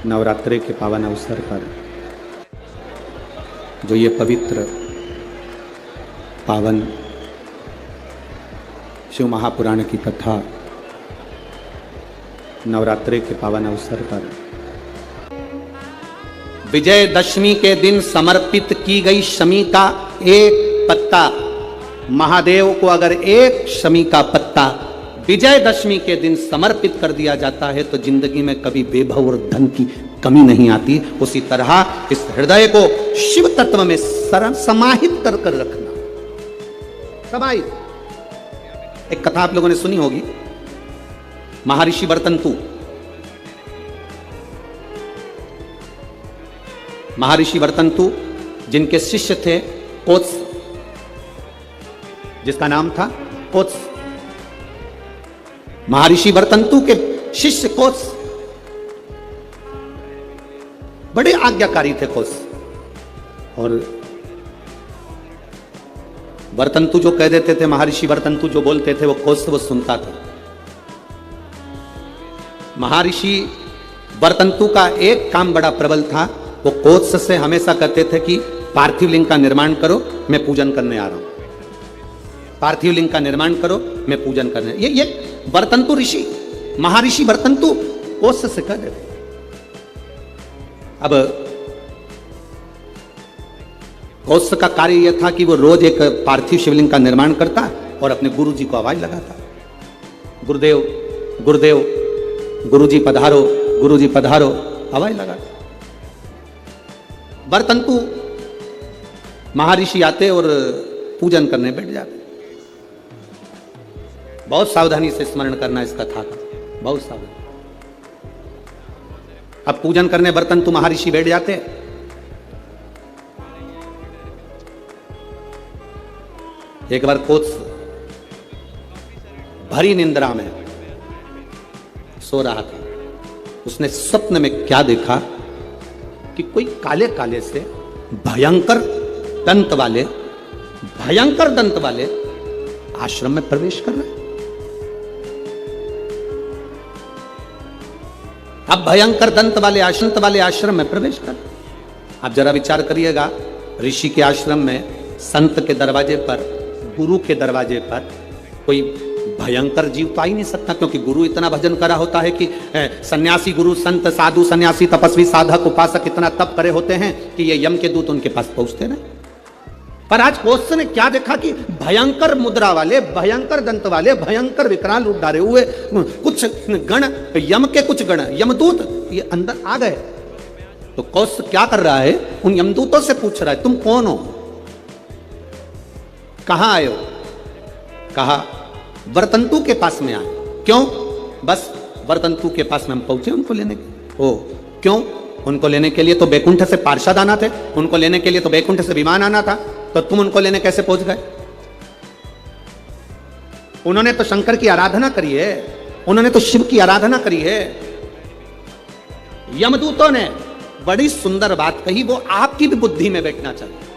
नवरात्रि के पावन अवसर पर जो ये पवित्र पावन शिव महापुराण की कथा नवरात्रि के पावन अवसर पर विजयदशमी के दिन समर्पित की गई शमी का एक पत्ता, महादेव को अगर एक शमी का पत्ता विजयदशमी के दिन समर्पित कर दिया जाता है तो जिंदगी में कभी वैभव और धन की कमी नहीं आती। उसी तरह इस हृदय को शिव तत्व में समाहित कर कर रखना। समाहित। एक कथा आप लोगों ने सुनी होगी, महर्षि वर्तंतु। महर्षि वर्तंतु जिनके शिष्य थे कोत्स, जिसका नाम था कोत्स। महर्षि वर्तंतु के शिष्य कोत्स बड़े आज्ञाकारी थे कोत्स, और वर्तंतु जो कह देते थे, महर्षि वर्तंतु जो बोलते थे वो कोत्स वो सुनता था। महर्षि वर्तंतु का एक काम बड़ा प्रबल था, वो कोत्स से हमेशा कहते थे कि पार्थिव लिंग का निर्माण करो, मैं पूजन करने आ रहा हूं। पार्थिव लिंग का निर्माण करो, मैं पूजन करने। ये वर्तंतु ऋषि, महर्षि वर्तंतु कोत्स से कह देते। अब कोत्स का कार्य यह था कि वो रोज एक पार्थिव शिवलिंग का निर्माण करता और अपने गुरु जी को आवाज लगाता, गुरुदेव गुरुदेव, गुरुजी पधारो, गुरुजी पधारो, आवाज लगाता। वर्तंतु महर्षि आते और पूजन करने बैठ जाते। बहुत सावधानी से स्मरण करना इस कथा का, बहुत सावधानी। अब पूजन करने वर्तंतु महर्षि बैठ जाते। एक बार कोत्स भरी निंद्रा में सो रहा था। उसने स्वप्न में क्या देखा कि कोई काले काले से भयंकर दंत वाले आश्रम में प्रवेश कर रहे। अब भयंकर दंत वाले आश्रम में प्रवेश कर। आप जरा विचार करिएगा, ऋषि के आश्रम में, संत के दरवाजे पर, गुरु के दरवाजे पर कोई भयंकर जीव तो आ ही नहीं सकता, क्योंकि गुरु इतना भजन करा होता है कि सन्यासी गुरु, संत, साधु, सन्यासी, तपस्वी, साधक, उपासक इतना तप करे होते हैं कि ये यम के दूत उनके पास पहुंचते नहीं। पर आज कोत्स ने क्या देखा कि भयंकर मुद्रा वाले, भयंकर दंत वाले, भयंकर विकराल रूप धारे हुए कुछ गण, यम के कुछ गण, यमदूत ये अंदर आ गए। तो कोत्स क्या कर रहा है, उन यमदूतों से पूछ रहा है, तुम कौन हो, कहां आए हो? कहा वर्तंतु के पास में आए। क्यों? बस वर्तंतु के पास में हम पहुंचे उनको लेने के। ओ क्यों? उनको लेने के लिए तो बैकुंठ से पार्षद आना थे, उनको लेने के लिए तो बैकुंठ से विमान आना था, तो तुम उनको लेने कैसे पहुंच गए? उन्होंने तो शंकर की आराधना करी है, उन्होंने तो शिव की आराधना करी है। यमदूतों ने बड़ी सुंदर बात कही, वो आपकी भी बुद्धि में बैठना चाहिए।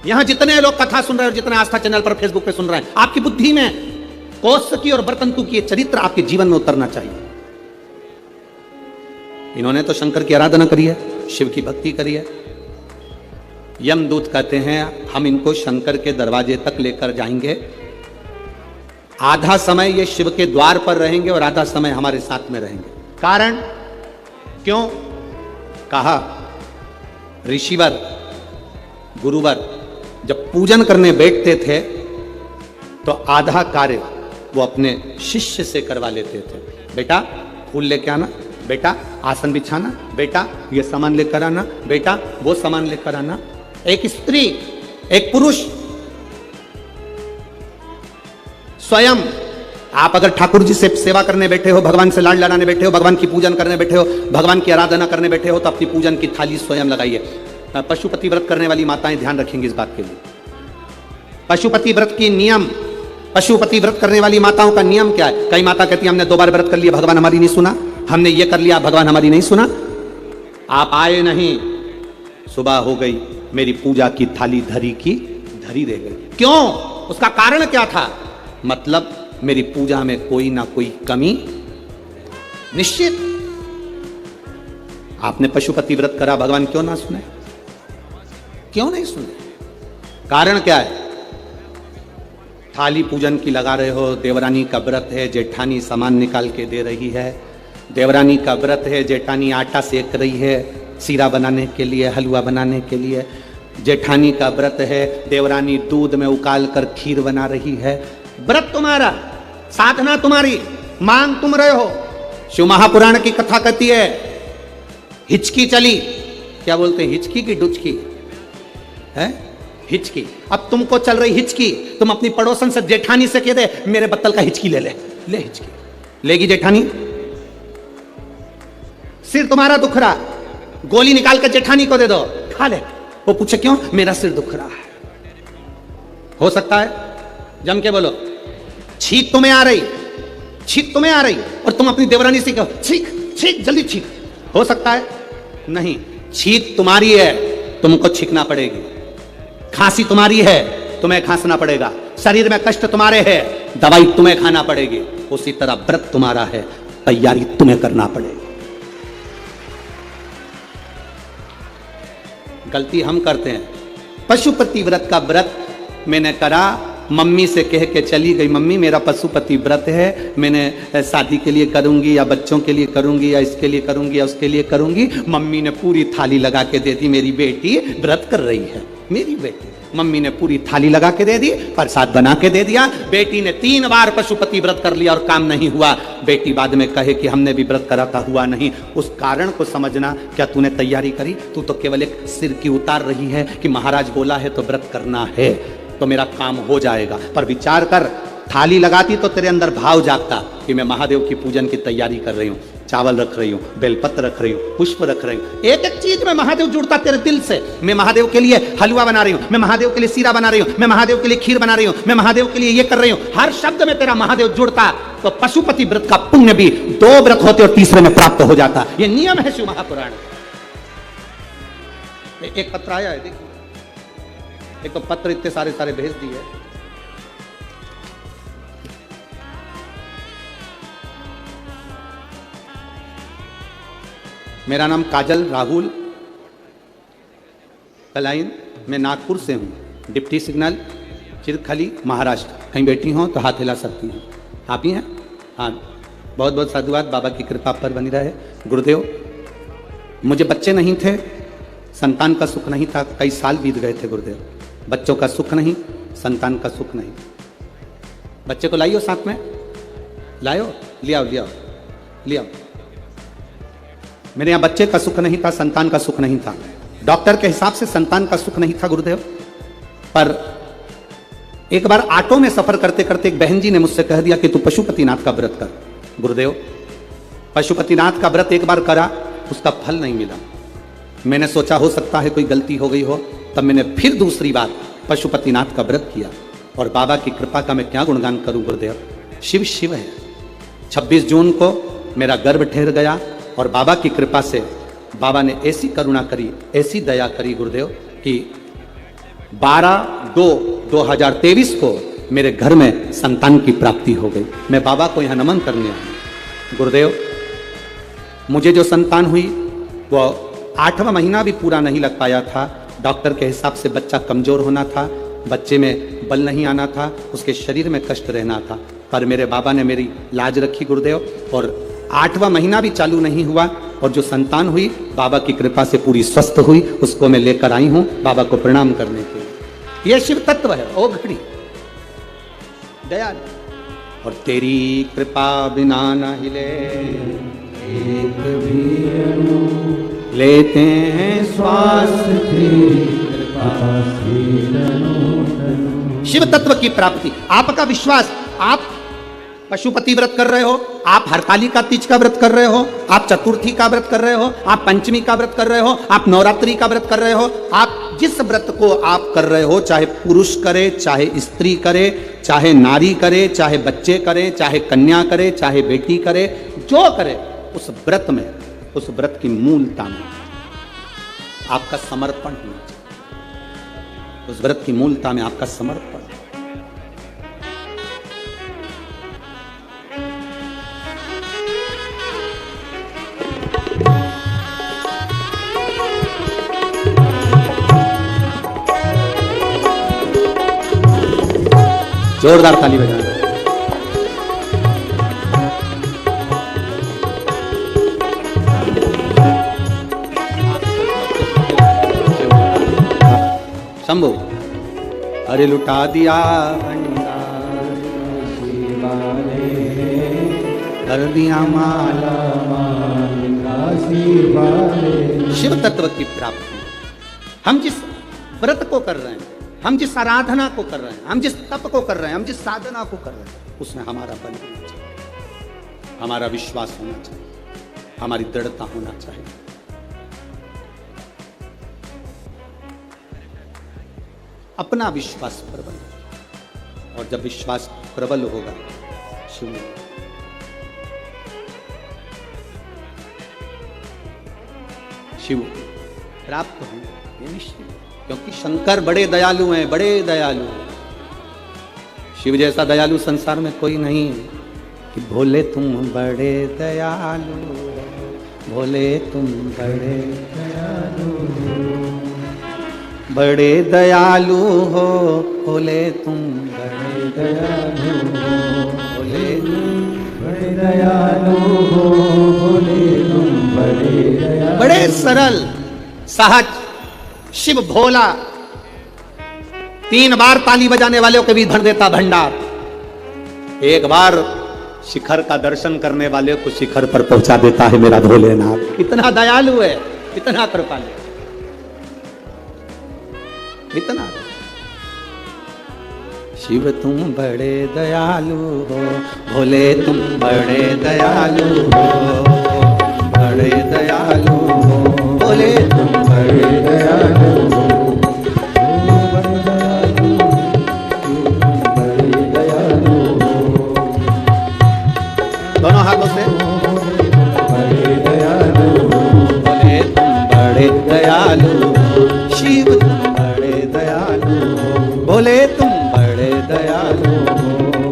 यहां जितने लोग कथा सुन रहे हैं और जितने आस्था चैनल पर, फेसबुक पे सुन रहे हैं, आपकी बुद्धि में कोत्स की और वर्तंतु की चरित्र आपके जीवन में उतरना चाहिए। इन्होंने तो शंकर की आराधना करी है, शिव की भक्ति करी है। यमदूत कहते हैं हम इनको शंकर के दरवाजे तक लेकर जाएंगे, आधा समय ये शिव के द्वार पर रहेंगे और आधा समय हमारे साथ में रहेंगे। कारण क्यों? कहा ऋषिवर, गुरुवर जब पूजन करने बैठते थे तो आधा कार्य वो अपने शिष्य से करवा लेते थे। बेटा फूल लेके आना, बेटा आसन बिछाना, बेटा ये सामान लेकर आना, बेटा वो सामान लेकर आना। एक स्त्री, एक पुरुष, स्वयं आप अगर ठाकुर जी से सेवा करने बैठे हो, भगवान से लाड लड़ाने बैठे हो, भगवान की पूजन करने बैठे हो, भगवान की आराधना करने बैठे हो, तो अपनी पूजन की थाली स्वयं लगाइए। पशुपति व्रत करने वाली माताएं ध्यान रखेंगी इस बात के लिए। पशुपति व्रत की नियम, पशुपति व्रत करने वाली माताओं का नियम क्या है? कई माता कहती है हमने 2 बार व्रत कर लिया, भगवान हमारी नहीं सुना, हमने ये कर लिया, भगवान हमारी नहीं सुना। आप आए नहीं, सुबह हो गई, मेरी पूजा की थाली धरी रह गई। क्यों? उसका कारण क्या था? मतलब मेरी पूजा में कोई ना कोई कमी निश्चित। आपने पशुपति व्रत करा, भगवान क्यों ना सुने? क्यों नहीं सुने? कारण क्या है? थाली पूजन की लगा रहे हो, देवरानी का व्रत है, जेठानी सामान निकाल के दे रही है, देवरानी का व्रत है, जेठानी आटा सेक रही है सीरा बनाने के लिए, हलवा बनाने के लिए, जेठानी का व्रत है, देवरानी दूध में उकाल कर खीर बना रही है। व्रत तुम्हारा, साधना तुम्हारी, मांग तुम रहे हो। शिव महापुराण की कथा कहती है, हिचकी चली, क्या बोलते हैं, हिचकी की डुचकी है, हिचकी। अब तुमको चल रही हिचकी, तुम अपनी पड़ोसन से, जेठानी से कह दे मेरे बत्तल का हिचकी ले ले हिचकी लेगी जेठानी? सिर तुम्हारा दुख रहा, गोली निकाल कर जेठानी को दे दो, खा ले, वो पूछे क्यों? मेरा सिर दुख रहा है। हो सकता है? जम के बोलो। छींक तुम्हें आ रही, छींक तुम्हें आ रही, और तुम अपनी देवरानी से कहो छींक छींक जल्दी छींक। हो सकता है? नहीं। छींक तुम्हारी है, तुमको छींकना पड़ेगी। खांसी तुम्हारी है, तुम्हें खांसना पड़ेगा। शरीर में कष्ट तुम्हारे है, दवाई तुम्हें खाना पड़ेगी। उसी तरह व्रत तुम्हारा है, तैयारी तुम्हें करना पड़ेगी। गलती हम करते हैं। पशुपति व्रत का व्रत मैंने करा, मम्मी से कह के चली गई, मम्मी मेरा पशुपति व्रत है, मैंने शादी के लिए करूंगी या बच्चों के लिए करूंगी या इसके लिए करूंगी या उसके लिए करूंगी। मम्मी ने पूरी थाली लगा के दे दी, मेरी बेटी व्रत कर रही है, मेरी बेटी। मम्मी ने पूरी थाली लगा के दे दी, प्रसाद बना के दे दिया। बेटी ने 3 बार पशुपति व्रत कर लिया और काम नहीं हुआ। बेटी बाद में कहे कि हमने भी व्रत करा था, हुआ नहीं। उस कारण को समझना। क्या तूने तैयारी करी? तू तो केवल एक सिर की उतार रही है कि महाराज बोला है तो व्रत करना है तो मेरा काम हो जाएगा। पर विचार कर, थाली लगाती तो तेरे अंदर भाव जागता कि मैं महादेव की पूजन की तैयारी कर रही हूँ, चावल रख रही हूँ, बेलपत्र रख रही हूँ, पुष्प रख रही हूँ। एक एक चीज में महादेव जुड़ता तेरे दिल से। मैं महादेव के लिए हलवा बना रही हूँ, मैं महादेव के लिए सीरा बना रही हूँ, मैं महादेव के लिए खीर बना रही हूँ, मैं महादेव के लिए ये कर रही हूँ। हर शब्द में तेरा महादेव जुड़ता तो पशुपति व्रत का पुण्य भी 2 व्रत होते और तीसरे में प्राप्त हो जाता। ये नियम है शिव महापुराण। एक पत्र आया है, देखिए। एक तो पत्र इतने सारे भेज दिए। मेरा नाम काजल राहुल कलाइन, मैं नागपुर से हूँ, डिप्टी सिग्नल चिरखली महाराष्ट्र। कहीं बैठी हो तो हाथ हिला सकती हैं। आप ही हैं? हाँ, बहुत बहुत साधुवाद, बाबा की कृपा पर बनी रहे। गुरुदेव, मुझे बच्चे नहीं थे, संतान का सुख नहीं था, कई साल बीत गए थे गुरुदेव। बच्चों का सुख नहीं, संतान का सुख नहीं। बच्चे को लाइयो साथ में, लाओ, ले आओ ले आओ ले आओ। मेरे यहाँ बच्चे का सुख नहीं था, संतान का सुख नहीं था। डॉक्टर के हिसाब से संतान का सुख नहीं था गुरुदेव। पर एक बार ऑटो में सफर करते करते एक बहन जी ने मुझसे कह दिया कि तू पशुपतिनाथ का व्रत कर। गुरुदेव, पशुपतिनाथ का व्रत एक बार करा, उसका फल नहीं मिला। मैंने सोचा हो सकता है कोई गलती हो गई हो, तब मैंने फिर दूसरी बार पशुपतिनाथ का व्रत किया। और बाबा की कृपा का मैं क्या गुणगान करूं गुरुदेव। शिव शिव है। 26 जून को मेरा गर्भ ठहर गया और बाबा की कृपा से बाबा ने ऐसी करुणा करी, ऐसी दया करी गुरुदेव कि 12/2/2023 को मेरे घर में संतान की प्राप्ति हो गई। मैं बाबा को यहाँ नमन करने आया। गुरुदेव, मुझे जो संतान हुई वो 8वां महीना भी पूरा नहीं लग पाया था। डॉक्टर के हिसाब से बच्चा कमजोर होना था, बच्चे में बल नहीं आना था, उसके शरीर में कष्ट रहना था। पर मेरे बाबा ने मेरी लाज रखी गुरुदेव, और 8वां महीना भी चालू नहीं हुआ और जो संतान हुई बाबा की कृपा से पूरी स्वस्थ हुई। उसको मैं लेकर आई हूँ बाबा को प्रणाम करने के लिए। यह शिव तत्व है। ओ घड़ी दयाल, और तेरी कृपा बिना न हिले एक भी लेते हैं श्वास, शिव तत्व की प्राप्ति। आपका विश्वास, आप पशुपति व्रत कर रहे हो, आप हरतालिका तीज का व्रत कर रहे हो, आप चतुर्थी का व्रत कर रहे हो, आप पंचमी का व्रत कर रहे हो, आप नवरात्रि का व्रत कर रहे हो। आप जिस व्रत को आप कर रहे हो, चाहे पुरुष करे, चाहे स्त्री करे, चाहे नारी करे, चाहे बच्चे करे, चाहे कन्या करे, चाहे बेटी करे, जो करे, उस व्रत में, उस व्रत की मूलता में आपका समर्पण होना चाहिए। उस व्रत की मूलता में आपका समर्पण। जोरदार ताली बजाना। शंभू। अरे लुटा दिया भंडार कर दिया माला शिव तत्व की प्राप्ति। हम जिस व्रत को कर रहे हैं, हम जिस आराधना को कर रहे हैं, हम जिस तप को कर रहे हैं, हम जिस साधना को कर रहे हैं, उसमें हमारा बल होना चाहिए, हमारा विश्वास होना चाहिए, हमारी दृढ़ता होना चाहिए। अपना विश्वास प्रबल, और जब विश्वास प्रबल होगा शिव शिव प्राप्त होंगे, ये निश्चित, क्योंकि शंकर बड़े दयालु हैं, बड़े दयालु। शिव जैसा दयालु संसार में कोई नहीं है। कि भोले तुम बड़े दयालु, भोले तुम बड़े दयालु, बड़े दयालु हो, भोले तुम बड़े दयालु, भोले बड़े दयालु हो, भोले तुम बड़े दयालु। बड़े सरल सहज शिव भोला, 3 बार ताली बजाने वालों के भी भर देता भंडार, 1 बार शिखर का दर्शन करने वाले को शिखर पर पहुंचा देता है मेरा भोलेनाथ। इतना दयालु है, इतना कृपालु, इतना। शिव तुम बड़े दयालु हो, भोले तुम बड़े दयालु हो, बड़े दयालु हो, भोले तुम बड़े दयालु हो, बड़े दयालु, बड़े दयालु हो। दोनों हाथों से बड़े दयालु हो, भोले तुम बड़े दयालु हो, शिव तुम बड़े दयालु हो, भोले तुम बड़े दयालु हो,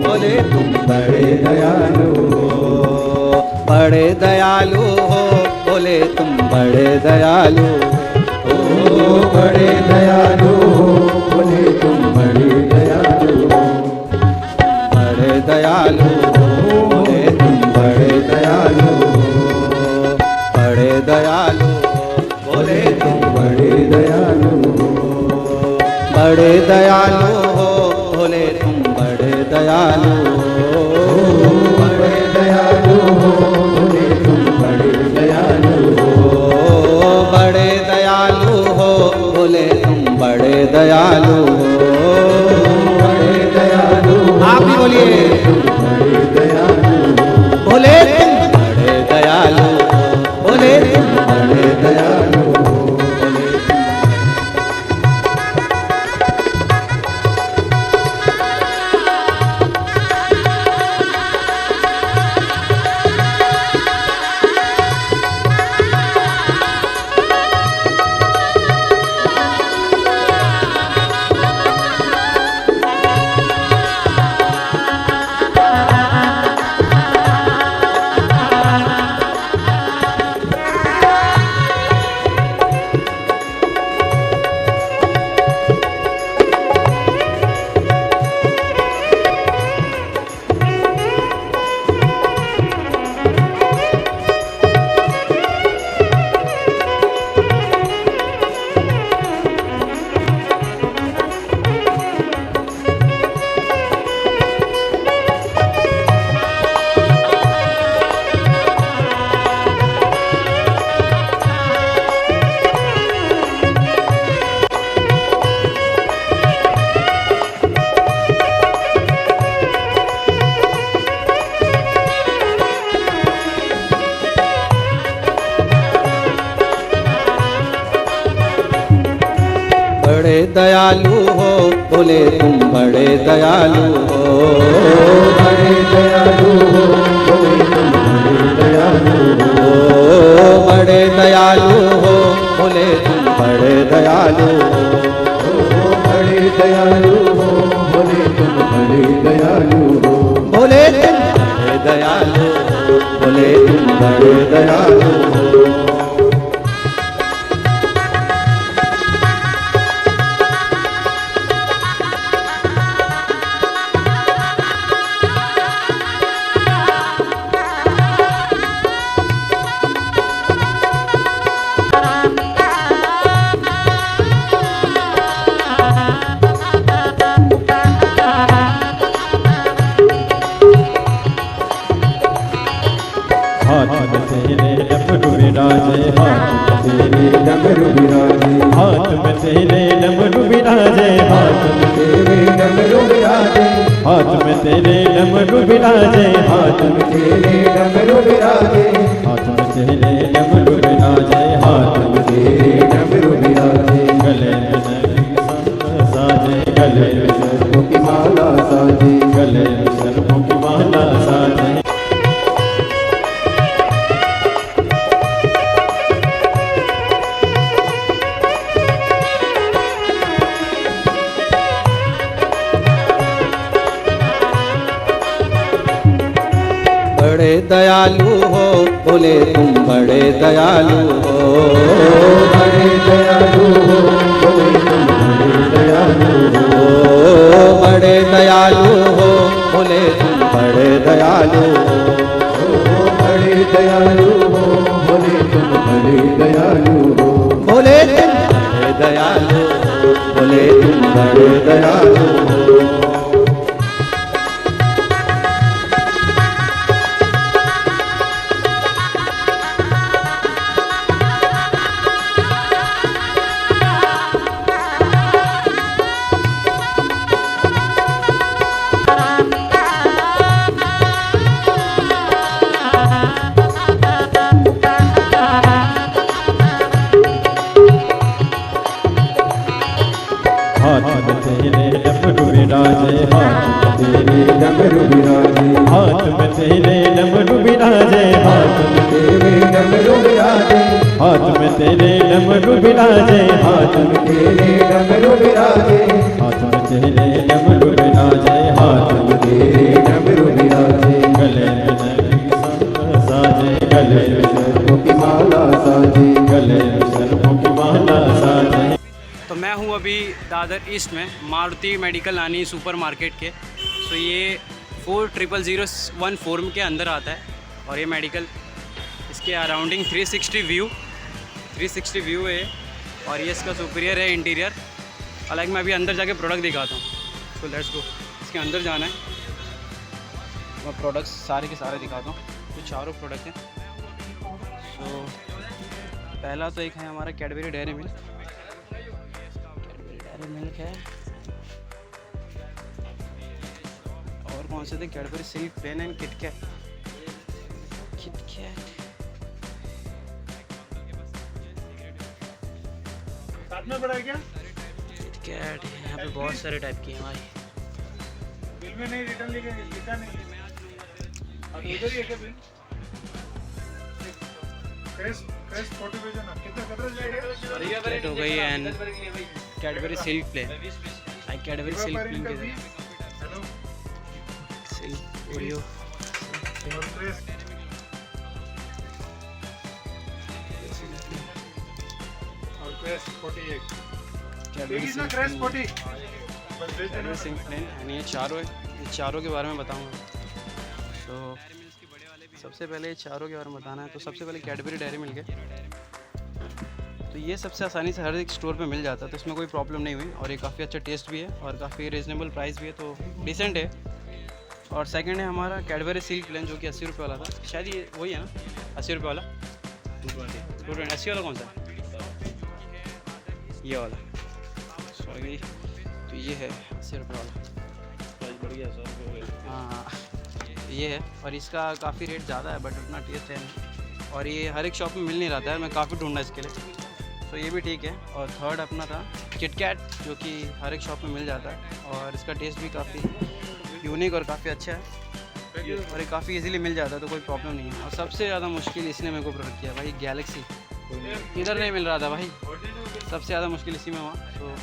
भोले तुम बड़े दयालु हो, बड़े दयालु हो, भोले तुम बड़े दयालु हो, बड़े दयालु हो, भोले तुम बड़े दयालु हो, बड़े दयालु हो, भोले तुम बड़े दयालु हो, बड़े दयालु हो, भोले तुम बड़े दयालु हो, बड़े दयालु हो, भोले तुम बड़े दयालु हो, बड़े दयालु हो, भोले तुम बड़े दयालु हो, बड़े दयालु हो, भोले तुम बड़े दयालु हो, बड़े दयालु। आप भी बोलिए, बड़े दयालु, भोले तुम बड़े दयालु, भोले तुम बड़े दयालु। बड़े दयालु हो, बोले तुम बड़े दयालु हो, बड़े दयालु हो, बोले तुम बड़े दयालु हो, बड़े दयालु हो, बोले तुम बड़े दयालु हो, बड़े दयालु हो, बोले तुम बड़े दयालु हो, बोले तुम बड़े दयालु हो, बोले तुम बड़े दयालु हो। में तेरे डमरू विराजे, हाथ में तेरे डमरू विराजे, हाथ में तेरे डमरू विराजे, हाथ में तेरे डमरू विराजे, हाथ में तेरे डमरू विराजे, हाथ में तेरे डमरू विराजे, हाथ में तेरे डमरू विराजे, हाथ में तेरे डमरू विराजे, गले में सर्प साजे, गले में सर्पों की माला साजे, गले में सर्पों की माला साजे। बड़े दयालु हो बोले तुम बड़े दयालु हो, बड़े दयालु हो बोले तुम बड़े दयालु हो, बड़े दयालु हो बोले तुम बड़े दयालु हो, बड़े दयालु हो बोले तुम बड़े दयालु हो, बोले तुम बड़े दयालु हो, बोले तुम बड़े दयालु हो। हाथ में तेरे डमरू विराजे, हाथ में तेरे डमरू विराजे, हाथ में तेरे डमरू विराजे, हाथ में तेरे डमरू विराजे, हाथ में तेरे डमरू विराजे, हाथ में तेरे डमरू विराजे, हाथ में तेरे डमरू विराजे, हाथ में तेरे डमरू विराजे, गले में सर्प साजे, गले में सर्पों की माला साजे, गले में सर्पों की माला साजे। तो मैं हूँ अभी दादर ईस्ट में मारुति मेडिकल नानी सुपर मार्केट के। तो ये 40001 के अंदर आता है और ये मेडिकल इसके अराउंडिंग 360 व्यू है और ये इसका सुपीरियर है इंटीरियर। हालांकि मैं अभी अंदर जाके प्रोडक्ट दिखाता हूँ। तो लेट्स गो, इसके अंदर जाना है, मैं प्रोडक्ट्स सारे के सारे दिखाता हूँ। तो चारों प्रोडक्ट हैं। तो पहला तो एक है हमारा कैडबरी डेयरी मिल्क है, और कौन से थे, Cadbury Silk pen and KitKat साथ में पड़ा है क्या? किटकैट यहाँ पे बहुत सारे टाइप की हैं हमारी। बिल में नहीं रिटर्न लिखा नहीं है। और उधर ही है क्या बिल? क्रेस्ट फोटो भेजो ना। कितना किटकैट हो गई and Cadbury Silk plain, Cadbury Silk plain के सिल्क ओरियो और Crest 48 Cadbury Silk plain and ये चारों के बारे में बताऊंगा। तो सबसे पहले ये चारों के बारे में बताना है। तो सबसे पहले कैडबरी डेयरी मिल्क है। तो ये सबसे आसानी से हर एक स्टोर पे मिल जाता है, तो इसमें कोई प्रॉब्लम नहीं हुई। और ये काफ़ी अच्छा टेस्ट भी है और काफ़ी रीज़नेबल प्राइस भी है, तो डिसेंट है। और सेकंड है हमारा कैडबरी सिल्क प्लेन, जो कि 80 रुपये वाला था। शायद ये वही है ना, 80 रुपये वाला। 220 80 वाला कौन सा है? ये वाला, सॉरी। तो ये है 80 रुपये वाला, बढ़िया 100 रुपये। हाँ, ये है। और इसका काफ़ी रेट ज़्यादा है, बट उतना टेस्ट है नहीं। और ये हर एक शॉप में मिल नहीं रहा था, मैं काफ़ी ढूंढा इसके लिए, तो ये भी ठीक है। और थर्ड अपना था किटकैट, जो कि हर एक शॉप में मिल जाता है और इसका टेस्ट भी काफ़ी यूनिक और काफ़ी अच्छा है और ये काफ़ी इजीली मिल जाता है, तो कोई प्रॉब्लम नहीं है। और सबसे ज़्यादा मुश्किल इसने मेरे को प्रोडक्ट किया भाई, गैलेक्सी। इधर नहीं मिल रहा था भाई, सबसे ज़्यादा मुश्किल इसी में हुआ। तो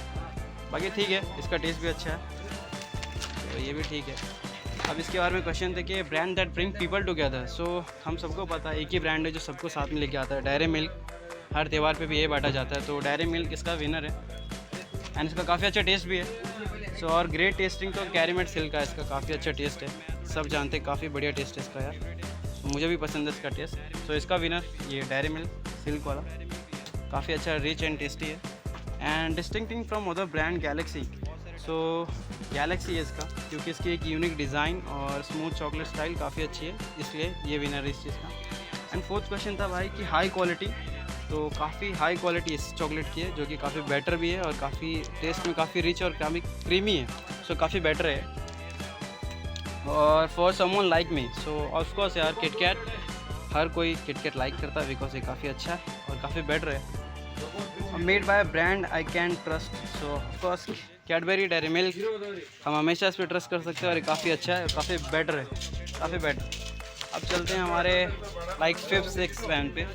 बाकी ठीक है, इसका टेस्ट भी अच्छा है, तो ये भी ठीक है। अब इसके बारे में क्वेश्चन थे कि brand that bring people together. So हम सबको पता है एक ही ब्रांड है जो सबको साथ में लेके आता है, डेयरी मिल्क। हर त्यौहार पे भी ये बांटा जाता है, तो डेयरी मिल्क इसका विनर है एंड इसका काफ़ी अच्छा टेस्ट भी है। सो और ग्रेट टेस्टिंग तो कैरीमेट सिल्क का, इसका काफ़ी अच्छा टेस्ट है, सब जानते हैं, काफ़ी बढ़िया टेस्ट है इसका यार। तो मुझे भी पसंद है इसका टेस्ट। सो इसका विनर ये डेयरी मिल्क सिल्क वाला, काफ़ी अच्छा रिच एंड टेस्टी है and distinguishing from other brand Galaxy. So Galaxy है इसका, क्योंकि इसकी एक यूनिक डिज़ाइन और स्मूथ चॉकलेट स्टाइल काफ़ी अच्छी है, इसलिए ये विनर है इस चीज़ का। एंड फोर्थ क्वेश्चन था भाई कि हाई क्वालिटी, तो काफ़ी हाई क्वालिटी इस चॉकलेट की है जो कि काफ़ी बेटर भी है और काफ़ी टेस्ट में काफ़ी रिच और काफ़ी क्रीमी है, सो काफ़ी बेटर है। और for someone like me, so of course यार किटकैट, हर कोई किटकैट लाइक करता है बिकॉज ये काफ़ी अच्छा है और काफ़ी बेटर है। Made by brand I can trust, so of course Cadbury dairy milk, हम हमेशा इस पर ट्रस्ट कर सकते हैं और ये काफ़ी अच्छा है, काफ़ी बेटर है, काफ़ी बेटर। अब चलते हैं हमारे लाइक 5th-6th पैन पे।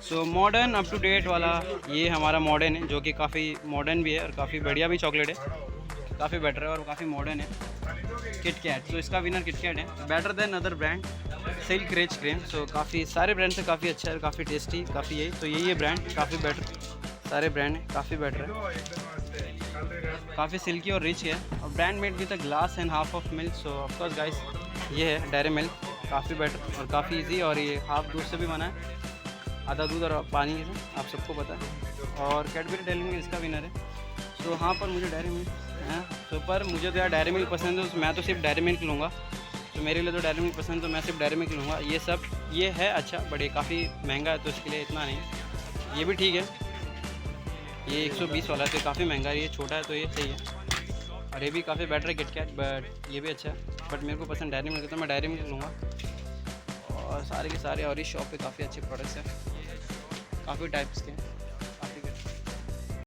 So modern up to date वाला ये हमारा मॉडर्न है जो कि काफ़ी मॉडर्न भी है और काफ़ी बढ़िया भी चॉकलेट है, काफ़ी बेटर है और काफ़ी मॉडर्न है। किटकैट, सो इसका विनर किटकैट है, better than other brand silk rich cream, so काफ़ी सारे ब्रांड से काफ़ी अच्छा है, काफ़ी टेस्टी, काफ़ी यही तो यही है ब्रांड, काफ़ी बेटर, सारे ब्रांड है काफ़ी बेटर है, काफ़ी सिल्की और रिच है और brand made with a glass and half of milk. So of course guys ये है डेयरी मिल्क, काफ़ी बेटर और काफ़ी इजी, और ये हाफ दूध से भी बना है, आधा दूध और पानी से, आप सबको पता है। और कैडबरी डेयरी मिल्क इसका विनर है। तो हाँ पर मुझे डेयरी मिल्क है, तो पर मुझे तो यार डेयरी मिल्क पसंद है, तो मैं तो सिर्फ डेयरी मिल्क लूँगा, तो मेरे लिए तो डेयरी मिल्क पसंद, तो मैं सिर्फ डेयरी मिल्क लूँगा। ये सब ये है अच्छा बट ये काफ़ी महंगा है तो इसके लिए इतना नहीं, ये भी ठीक है, ये 120 वाला है तो काफ़ी महंगा है, ये छोटा है तो ये सही है, और ये भी काफ़ी बेटर है किटकैट, बट ये भी अच्छा है, बट मेरे को पसंद डेयरी मिल्क, तो मैं डेयरी मिल्क लूँगा। और सारे के सारे और इस शॉप पे काफ़ी अच्छे प्रोडक्ट्स हैं, काफ़ी टाइप्स के।